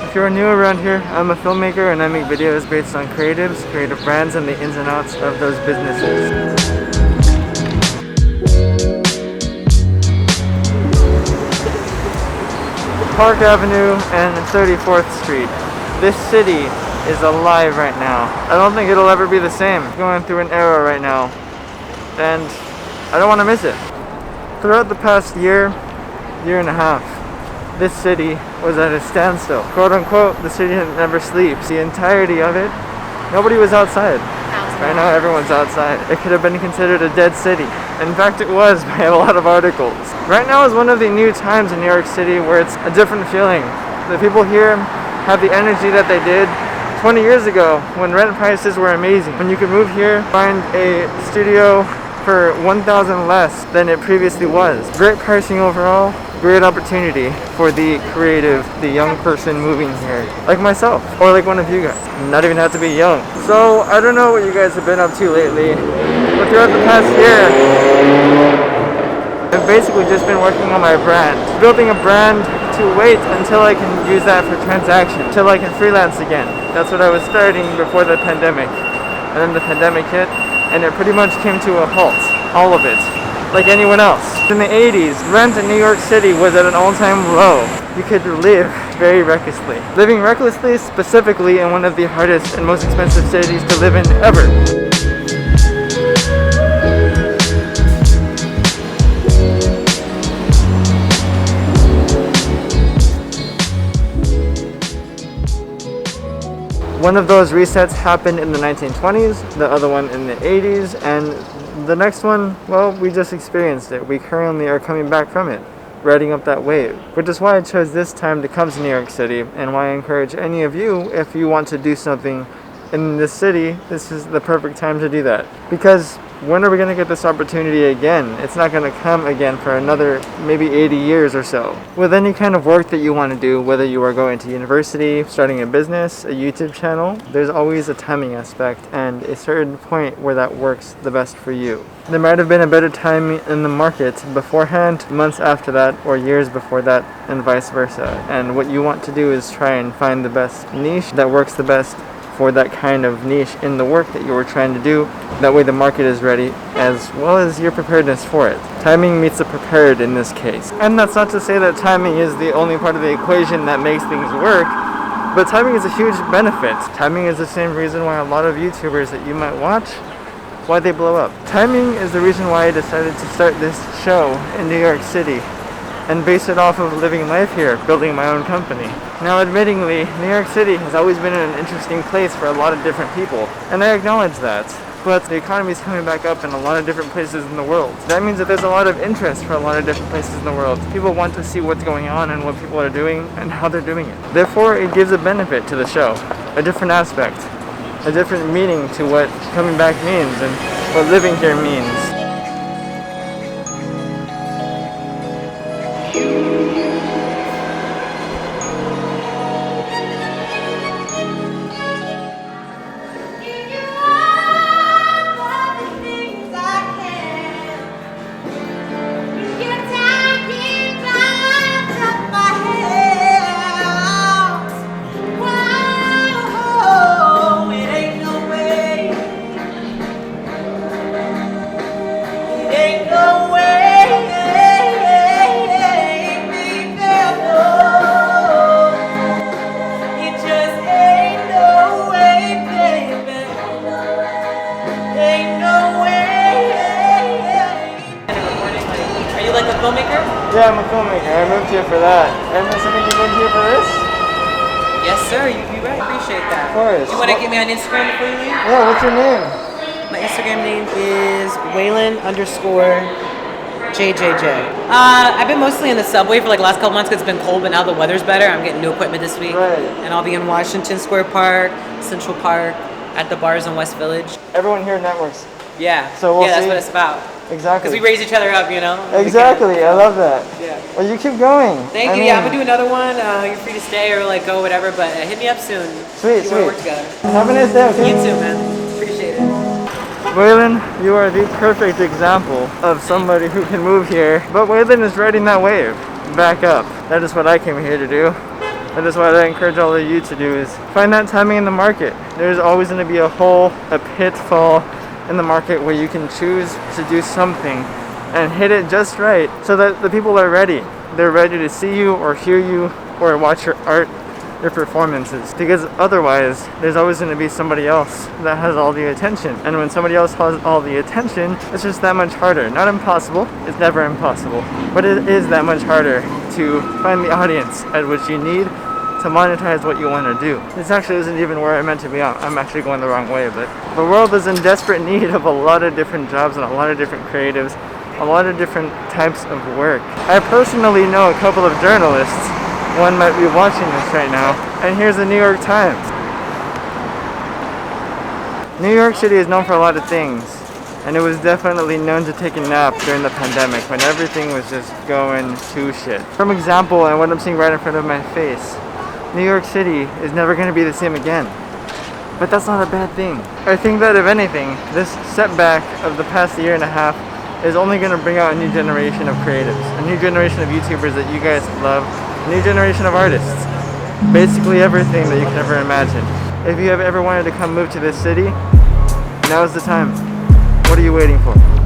If you're new around here, I'm a filmmaker and I make videos based on creatives, creative brands, and the ins and outs of those businesses. Park Avenue and 34th Street. This city is alive right now. I don't think it'll ever be the same. It's going through an era right now, and I don't want to miss it. Throughout the past year and a half, this city was at a standstill. Quote unquote, the city never sleeps. The entirety of it, nobody was outside. Right now everyone's outside. It could have been considered a dead city. In fact, it was by a lot of articles. Right now is one of the new times in New York City where it's a different feeling. The people here have the energy that they did 20 years ago when rent prices were amazing. When you could move here, find a studio for $1,000 less than it previously was. Great pricing overall. Great opportunity for the creative, the young person moving here, like myself, or like one of you guys. Not even have to be young. So I don't know what you guys have been up to lately, but throughout the past year, I've basically just been working on my brand, building a brand to wait until I can use that for transaction, until I can freelance again. That's what I was starting before the pandemic, and then the pandemic hit, and it pretty much came to a halt, all of it. Like anyone else. In the 80s, rent in New York City was at an all-time low. You could live very recklessly. Living recklessly, specifically in one of the hardest and most expensive cities to live in ever. One of those resets happened in the 1920s, the other one in the 80s, and the next one, well, we just experienced it. We currently are coming back from it, riding up that wave. Which is why I chose this time to come to New York City, and why I encourage any of you, if you want to do something in this city, this is the perfect time to do that. Because when are we going to get this opportunity again? It's not going to come again for another maybe 80 years or so. With any kind of work that you want to do, whether you are going to university, starting a business, a YouTube channel, there's always a timing aspect and a certain point where that works the best for you. There might have been a better time in the market beforehand, months after that, or years before that, and vice versa. And what you want to do is try and find the best niche that works the best for that kind of niche in the work that you were trying to do. That way the market is ready, as well as your preparedness for it. Timing meets the prepared in this case. And that's not to say that timing is the only part of the equation that makes things work, but timing is a huge benefit. Timing is the same reason why a lot of YouTubers that you might watch, why they blow up. Timing is the reason why I decided to start this show in New York City and base it off of living life here, building my own company. Now, admittingly, New York City has always been an interesting place for a lot of different people, and I acknowledge that. But the economy is coming back up in a lot of different places in the world. That means that there's a lot of interest for a lot of different places in the world. People want to see what's going on and what people are doing and how they're doing it. Therefore, it gives a benefit to the show, a different aspect, a different meaning to what coming back means and what living here means. Filmmaker? Yeah, I'm a filmmaker. I moved here for that. And I'm assuming you moved here for this? Yes, sir. You're right. Appreciate that. Of course. You want to get me on Instagram before you leave? Yeah, what's your name? My Instagram name is Waylon_JJJ. I've been mostly in the subway for like the last couple months because it's been cold, but now the weather's better. I'm getting new equipment this week. Right. And I'll be in Washington Square Park, Central Park, at the bars in West Village. Everyone here networks. Yeah. So we'll that's see. what it's about. Exactly. Because we raise each other up, you know? Exactly. I love that. Yeah. Well, you keep going. Thank you. Yeah, I'm going to do another one. You're free to stay or like go, whatever, but hit me up soon. Sweet, We sweet. work together. Have a nice day, okay? You too, man. Appreciate it. Waylon, you are the perfect example of somebody who can move here, but Waylon is riding that wave back up. That is what I came here to do. And that's what I encourage all of you to do is find that timing in the market. There's always going to be a hole, a pitfall in the market where you can choose to do something and hit it just right so that the people are ready. They're ready to see you or hear you or watch your art, your performances. Because otherwise, there's always going to be somebody else that has all the attention. And when somebody else has all the attention, it's just that much harder. Not impossible, it's never impossible. But it is that much harder to find the audience at which you need to monetize what you want to do. This actually isn't even where I meant to be. I'm actually going the wrong way, but the world is in desperate need of a lot of different jobs and a lot of different creatives, a lot of different types of work. I personally know a couple of journalists. One might be watching this right now, and here's the New York Times. New York City is known for a lot of things, and it was definitely known to take a nap during the pandemic when everything was just going to shit. For example, and what I'm seeing right in front of my face, New York City is never going to be the same again. But that's not a bad thing. I think that if anything, this setback of the past year and a half is only going to bring out a new generation of creatives, a new generation of YouTubers that you guys love, a new generation of artists. Basically everything that you could ever imagine. If you have ever wanted to come move to this city, now's the time. What are you waiting for?